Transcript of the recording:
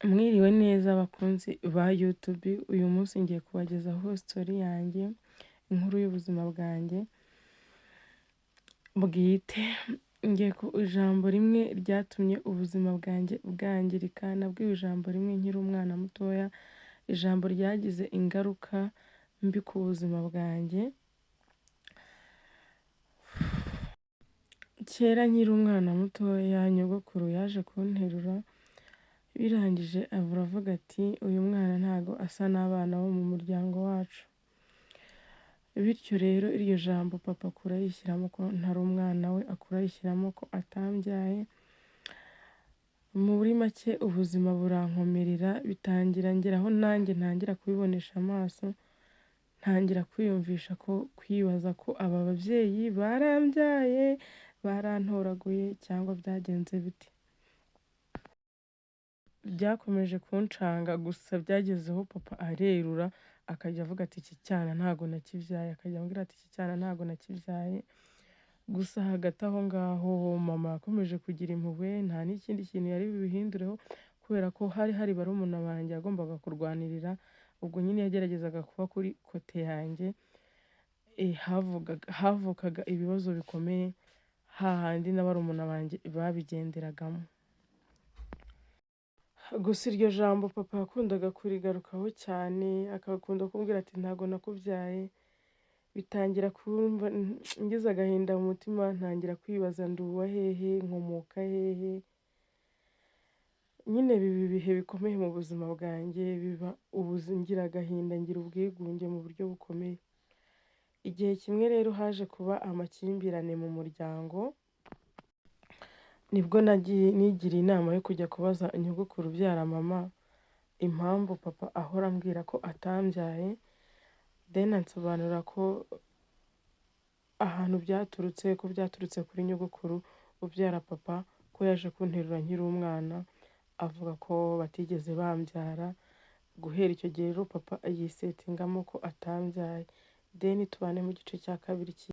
Mwiriwe neza bakunzi ba YouTube, uyu munsi ngiye kubagezaho story yanjye, inkuru y'ubuzima bwanjye bwite. Ngiye ku ijambo rimwe ryatumye ubuzima bwanjye bwangirika. Nabwiwe ijambo rimwe nkiri umwana mutoya, ijambo ryagize ingaruka mbi ku buzima bwanjye. Kera nkiri umwana mutoya, nyogokuru yaje kunterura, birangije avuga ati uyu mwana ntago asa n'abana bo mu muryango wacu. Bityo rero iryo jambo papa akura yishyiramo ko ntari umwana we, akura yishyiramo ko atambyaye. Muri make ubuzima burankomerera, bitangira ngeraho nanjye ntangira kubibonesha amaso, ntangira kwiyumvisha ko kwibaza ko aba babyeyi barambyaye, barantoraguye cyangwa byagenze bite. Byakomeje kuncanga, gusa byagezeho papa arerura akajya avuga ati iki cyana ntago nakibyaye, akajya ambwira ati iki cyana ntago nakibyaye. Gusa hagati aho ngaho mama yakomeje kugira impuhwe, nta n'ikindi kintu yari bubihindureho, kubera ko hari barumuna banjye yagombaga kurwanirira. Ubwo nyine yageragezaga kuba kuri kote yanjye. Havukaga ibibazo bikomeye hahandi na barumuna banjye babigenderagamo. Gusa iryo jambo papa yakundaga kurigarukaho cyane, akakunda kumbwira ati ntago nakubyaye. Bitangira kumva ngize agahinda mu mutima, ntangira kwibaza ndi uwa hehe, nkomoka hehe. Nyine biba ibihe bikomeye mu buzima bwanjye, biba ngira agahinda, ngira ubwigunge mu buryo bukomeye. Igihe kimwe rero haje kuba amakimbirane mu muryango, nibwo nigiriye inama yo kujya kubaza nyogokuru ubyara mama impamvu papa ahora ambwira ko atambyaye. Ansobanura ko ahantu byaturutse, ko byaturutse kuri nyogokuru ubyara papa, ko yaje kunterura nkiri umwana, avuga ko batigeze bambyara. Guhera icyo gihe rero papa yisetingamo ko atambyaye. Tubane mu gice cya kabiri.